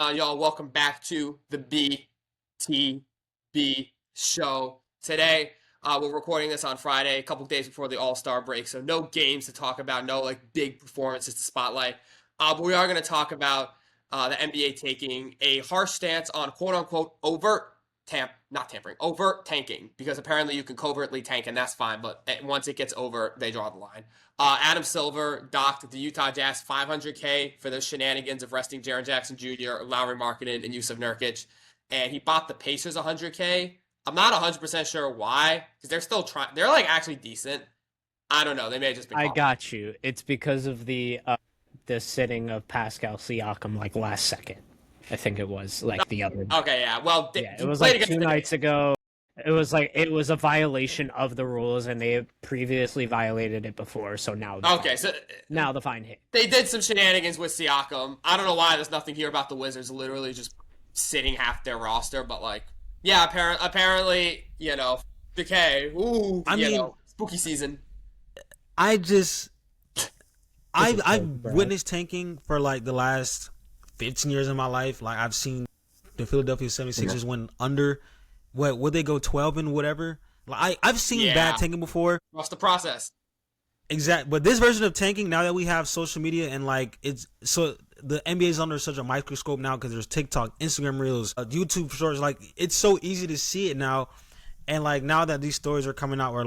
Y'all, welcome back to the BTB Show. Today, we're recording this on Friday, a couple days before the All-Star break, so no games to talk about, no big performances to spotlight. But we are going to talk about the NBA taking a harsh stance on quote-unquote overt tanking, because apparently you can covertly tank and that's fine, but once it gets over, they draw the line. Adam Silver docked the Utah Jazz $500K for the shenanigans of resting Jaren Jackson Jr., Lowry Markkanen, and Yusuf Nurkic, and he bought the Pacers $100K. I'm not 100% sure why, because they're still trying. They're actually decent. I don't know. They may have just been. I got you. It's because of the sitting of Pascal Siakam last second. I think it was the other. Okay, yeah. Well, it was 2 nights ago. It was a violation of the rules, and they previously violated it before. So now, now the fine hit. They did some shenanigans with Siakam. I don't know why. There's nothing here about the Wizards literally just sitting half their roster, but yeah, apparently, decay. Ooh, spooky season. I've witnessed tanking for the last 15 years of my life. I've seen the Philadelphia 76ers win under. Would they go 12 and whatever? I've seen bad tanking before. What's the process? Exactly. But this version of tanking, now that we have social media and it's so the NBA is under such a microscope now because there's TikTok, Instagram Reels, YouTube Shorts. It's so easy to see it now. And now that these stories are coming out, we're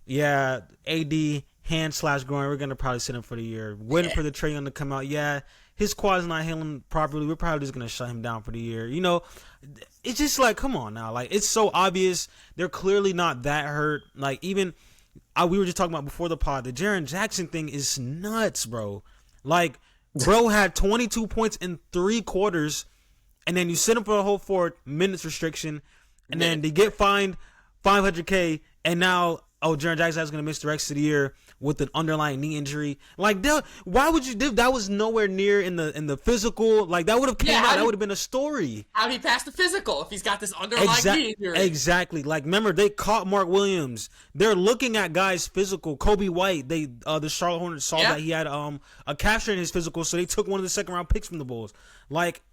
AD hand/groin, we're gonna probably sit him for the year. Waiting for the Trae Young to come out. Yeah, his quad's not healing properly. We're probably just gonna shut him down for the year. It's just come on now. It's so obvious. They're clearly not that hurt. We were just talking about before the pod. The Jaren Jackson thing is nuts, bro. Bro had 22 points in 3 quarters, and then you sit him for a whole 4 minutes restriction, and then they get fined $500K, and now Jaren Jackson is going to miss the rest of the year with an underlying knee injury. Why would you do that? Was nowhere near in the physical. That would have came out. That would have been a story. How'd he pass the physical if he's got this underlying knee injury? Exactly. Remember, they caught Mark Williams. They're looking at guys' physical. Kobe White, the Charlotte Hornets saw that he had a capture in his physical, so they took one of the second-round picks from the Bulls.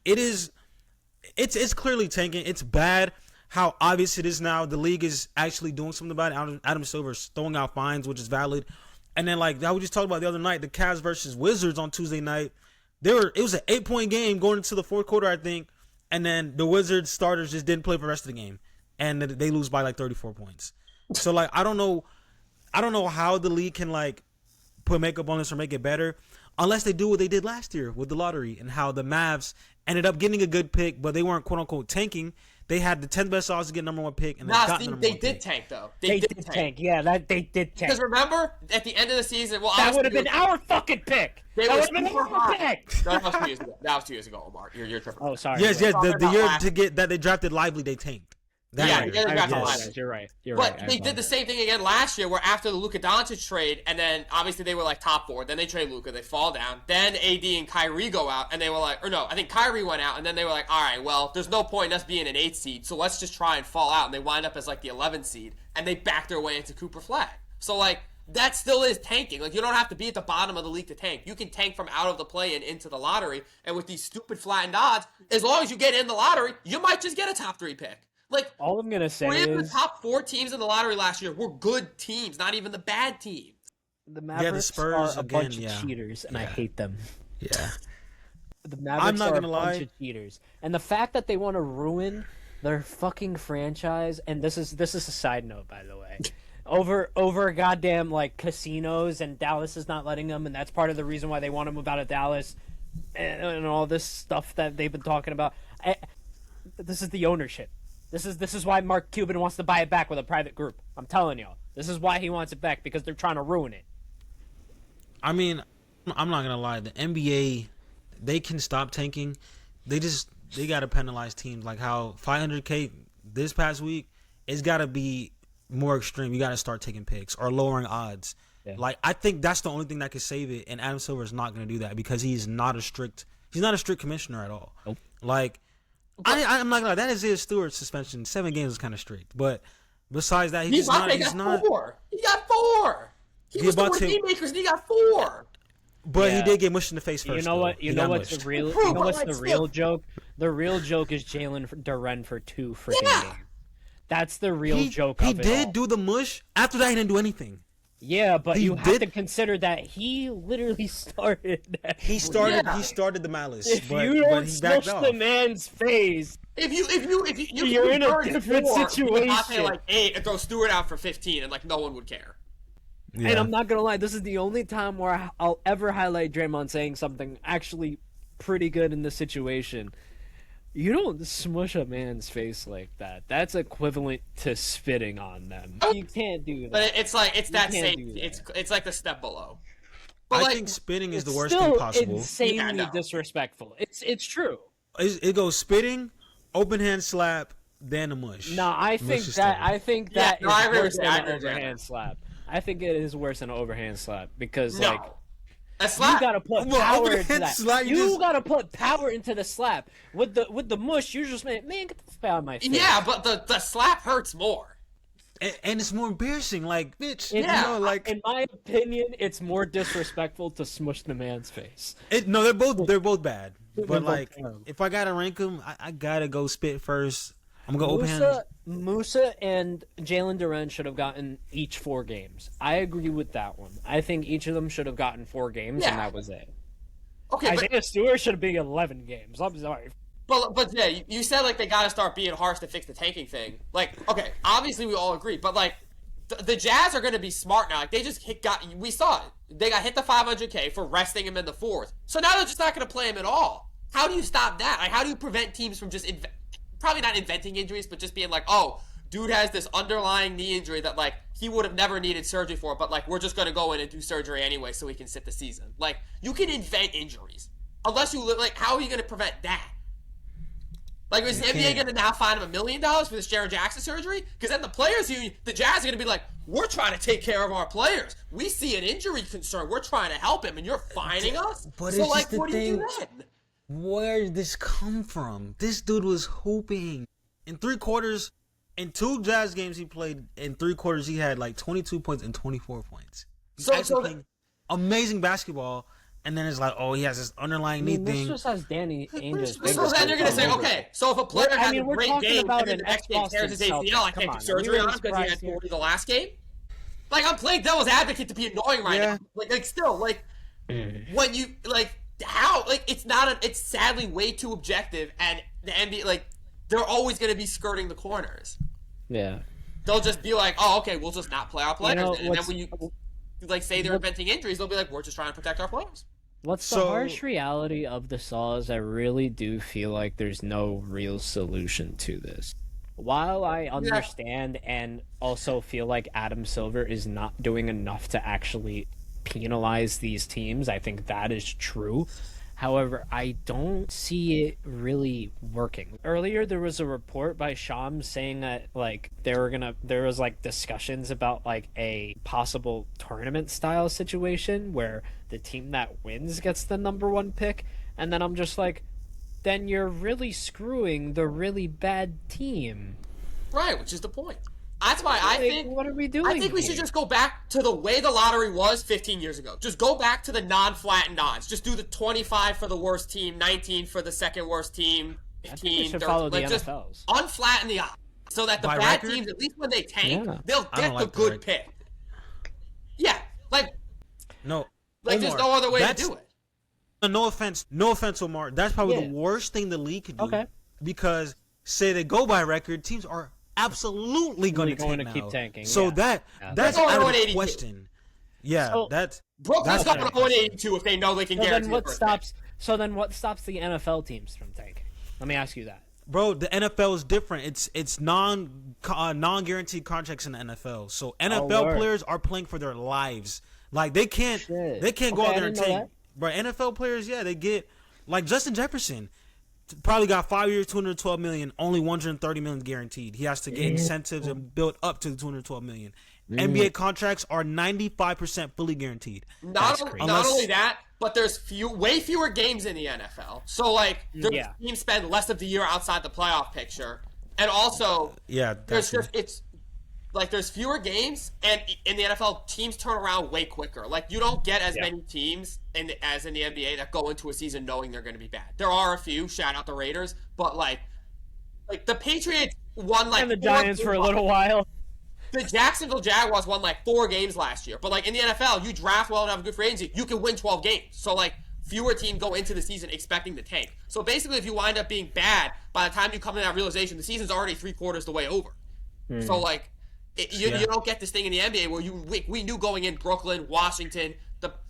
It's clearly tanking. It's bad. How obvious it is now. The league is actually doing something about it. Adam Silver's throwing out fines, which is valid. And then that we just talked about the other night, the Cavs versus Wizards on Tuesday night. It was an 8-point game going into the fourth quarter, I think. And then the Wizards starters just didn't play for the rest of the game, and they lose by 34 points. So I don't know how the league can put makeup on this or make it better, unless they do what they did last year with the lottery and how the Mavs ended up getting a good pick, but they weren't quote unquote tanking. They had the 10th best odds to get number 1 pick, and they did tank though. They did tank. Yeah, they did tank. Because remember, at the end of the season, that would have been our fucking pick. That would have been our pick. No, that was 2 years ago. That was 2 years ago, Omar. You're tripping. Oh, sorry. Yes. The year to get that they drafted Lively, they tanked. You're right. But they did the same thing again last year, where after the Luka Doncic trade, and then obviously they were top 4. Then they trade Luka, they fall down. Then AD and Kyrie go out, and they were I think Kyrie went out, and then they were all right, well, there's no point in us being an 8th seed, so let's just try and fall out. And they wind up as the 11th seed, and they back their way into Cooper Flag. So that still is tanking. You don't have to be at the bottom of the league to tank. You can tank from out of the play and into the lottery. And with these stupid flattened odds, as long as you get in the lottery, you might just get a top 3 pick. All I'm gonna say is, the top 4 teams in the lottery last year were good teams, not even the bad teams. The Mavericks the Spurs are a bunch of cheaters, and I hate them. Yeah. The Mavericks are a bunch of cheaters, and the fact that they want to ruin their fucking franchise, and this is a side note, by the way, over goddamn casinos, and Dallas is not letting them, and that's part of the reason why they want to move out of Dallas, and all this stuff that they've been talking about. This is the ownership. This is why Mark Cuban wants to buy it back with a private group. I'm telling y'all. This is why he wants it back, because they're trying to ruin it. I mean, I'm not going to lie. The NBA, they can stop tanking. They got to penalize teams. How $500K this past week, it's got to be more extreme. You got to start taking picks or lowering odds. Yeah. I think that's the only thing that could save it, and Adam Silver is not going to do that because he's not a strict commissioner at all. Nope. I'm not gonna lie, that Isaiah Stewart suspension, 7 games is kind of strict. But besides that, he's not. 4. He got 4. He was the Haymakers, and he got 4. But he did get mushed in the face first. You know what? You know what's the real? You know what's the real joke? The real joke is Jalen Duren for 2 freaking games. That's the real joke. He did do the mush. After that, he didn't do anything. Yeah, but you have to consider that he literally started. He started the malice. If you don't smush the man's face, you're in a different situation. You could like 8 and throw Stewart out for 15, and like no one would care. Yeah. And I'm not gonna lie, this is the only time where I'll ever highlight Draymond saying something actually pretty good in this situation. You don't smush a man's face like that. That's equivalent to spitting on them. You can't do that. But it's that same. It's like the step below. But I think spitting is the worst thing possible. Insanely disrespectful. It's true. It goes spitting, open hand slap, then a mush. No, I think that is worse than an overhand slap. I think it is worse than an overhand slap because you gotta put power into that. You gotta put power into the slap. With the mush, you're just man, get the fuck out of my face. Yeah, but the slap hurts more. And it's more embarrassing, like, bitch. In my opinion, it's more disrespectful to smush the man's face. No, they're both bad. But like, if I gotta rank them, I gotta go spit first. I'm gonna go open hand. Musa and Jalen Duren should have gotten each 4 games. I agree with that one. I think each of them should have gotten 4 games, and that was it. Okay, Isaiah Stewart should have been 11 games. I'm sorry. But yeah, you said like they gotta start being harsh to fix the tanking thing. Like, okay, obviously we all agree, but like the Jazz are gonna be smart now. Like they just we saw it. They got hit the 500K for resting him in the 4th. So now they're just not gonna play him at all. How do you stop that? Like, how do you prevent teams from just probably not inventing injuries, but just being like, oh, dude has this underlying knee injury that, like, he would have never needed surgery for, but, like, we're just going to go in and do surgery anyway so he can sit the season. Like, you can invent injuries. Unless you, like, how are you going to prevent that? Like, is the NBA going to now fine him $1 million for this Jaren Jackson surgery? Because then the players union, the Jazz are going to be like, we're trying to take care of our players. We see an injury concern. We're trying to help him, and you're fining us? But so, like, what do you do then? Where did this come from? This dude was hooping. In 3 quarters, in 2 Jazz games he played, in 3 quarters he had like 22 points and 24 points. He's playing amazing basketball, and then it's like, oh, he has this underlying knee thing. This just has Danny Ainge's. So then you're going to say, okay, so if a player has a great game and then the next game tears his ACL, I can't do surgery on him because he had 40 the last game? Like, I'm playing devil's advocate to be annoying right now. Like still, like, when you, like, how, like, it's sadly way too objective, and the NBA, like, they're always going to be skirting the corners. Yeah. They'll just be like, oh, okay, we'll just not play our players. And then when you, like, say they're inventing injuries, they'll be like, we're just trying to protect our players. What's the harsh reality of the Saw is I really do feel like there's no real solution to this. While I understand and also feel like Adam Silver is not doing enough to actually penalize these teams, I think that is true. However, I don't see it really working. Earlier, there was a report by Shams saying that like there was like discussions about like a possible tournament style situation where the team that wins gets the #1 pick, and then I'm just like, then you're really screwing the really bad team. Right, which is the point. That's why I think. What are we doing? I think we should just go back to the way the lottery was 15 years ago. Just go back to the non-flattened odds. Just do the 25 for the worst team, 19 for the second worst team, 15. Follow the just NFLs. Unflatten the odds so that the bad teams, at least when they tank, they'll get the good pick. Yeah, like no, like Omar, there's no other way to do it. No offense, Omar. That's probably the worst thing the league could do. Okay. Because say they go by record, teams are absolutely going to keep tanking. So that's out of the question. Yeah, so, that's Brooklyn's going to 182 if they know they can guarantee. Then what stops the NFL teams from tanking? Let me ask you that. Bro, the NFL is different. It's non-guaranteed contracts in the NFL. So NFL players are playing for their lives. Like they can't go out there and tank. But NFL players, they get like Justin Jefferson. Probably got 5 years, $212 million, only $130 million guaranteed. He has to get incentives and build up to the $212 million. NBA contracts are 95% fully guaranteed. Not only that, but there's way fewer games in the NFL. So like, teams spend less of the year outside the playoff picture, and also, it's like there's fewer games, and in the NFL, teams turn around way quicker. Like you don't get as many teams as in the NBA that go into a season knowing they're going to be bad. There are a few. Shout out the Raiders, but like the Patriots won like and the Giants for a little while. The Jacksonville Jaguars won like 4 games last year, but like in the NFL, you draft well and have a good free agency, you can win 12 games. So like fewer teams go into the season expecting to tank. So basically, if you wind up being bad, by the time you come to that realization, the season's already 3/4 the way over. So like. You don't get this thing in the NBA where we knew going in Brooklyn, Washington,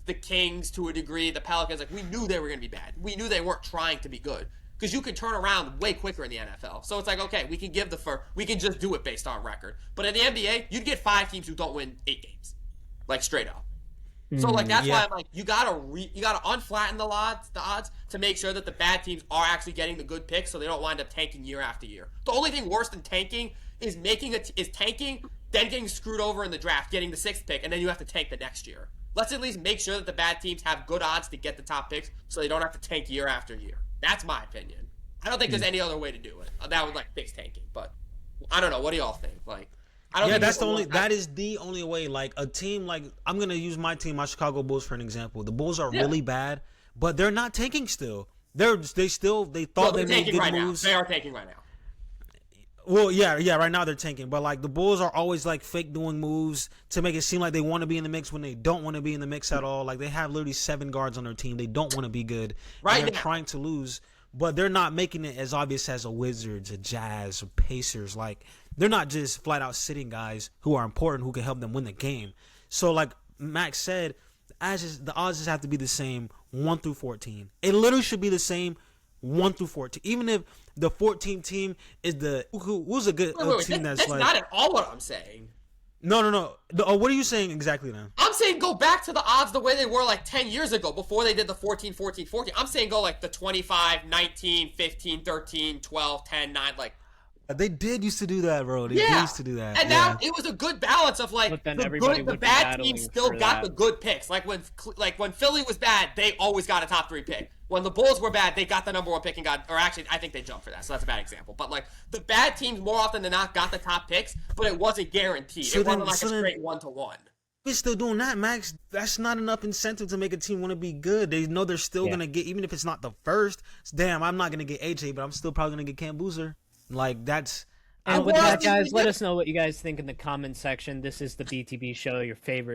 the Kings to a degree, the Pelicans, like we knew they were going to be bad. We knew they weren't trying to be good because you can turn around way quicker in the NFL. So it's like, okay, we can we can just do it based on record. But in the NBA, you'd get 5 teams who don't win 8 games, like straight up. So like that's why I'm like you gotta unflatten the odds to make sure that the bad teams are actually getting the good picks so they don't wind up tanking year after year. The only thing worse than tanking is tanking, then getting screwed over in the draft, getting the 6th pick, and then you have to tank the next year. Let's at least make sure that the bad teams have good odds to get the top picks so they don't have to tank year after year. That's my opinion. I don't think there's any other way to do it. That would like fix tanking, but I don't know. What do y'all think? Like, I don't. Yeah, that is the only way. Like a team, like I'm gonna use my team, my Chicago Bulls for an example. The Bulls are really bad, but they're not tanking still. They thought they made good moves. They are tanking right now. Well, yeah, right now they're tanking, but like the Bulls are always like fake doing moves to make it seem like they want to be in the mix when they don't want to be in the mix at all. Like they have literally 7 guards on their team. They don't want to be good. Right, they're trying to lose, but they're not making it as obvious as a Wizards, a Jazz, or Pacers. Like they're not just flat out sitting guys who are important who can help them win the game. So like Max said, the odds just have to be the same 1 through 14. It literally should be the same 1 through 14. Even if the 14 team is who's a good team that's like... That's not at all what I'm saying. No. What are you saying exactly then? I'm saying go back to the odds the way they were like 10 years ago before they did the 14, 14, 14. I'm saying go like the 25, 19, 15, 13, 12, 10, 9, like... They did used to do that, bro. They used to do that. And now it was a good balance of like the bad teams still got the good picks. Like when Philly was bad, they always got a top 3 pick. When the Bulls were bad, they got the number 1 pick and I think they jumped for that, so that's a bad example. But like the bad teams more often than not got the top picks, but it wasn't guaranteed. It wasn't like a straight 1-to-1. We're still doing that, Max. That's not enough incentive to make a team want to be good. They know they're still gonna get, even if it's not the first. Damn, I'm not gonna get AJ, but I'm still probably gonna get Cam Boozer. Like that's. And with that, guys, let us know what you guys think in the comment section. This is the BTB Show, your favorite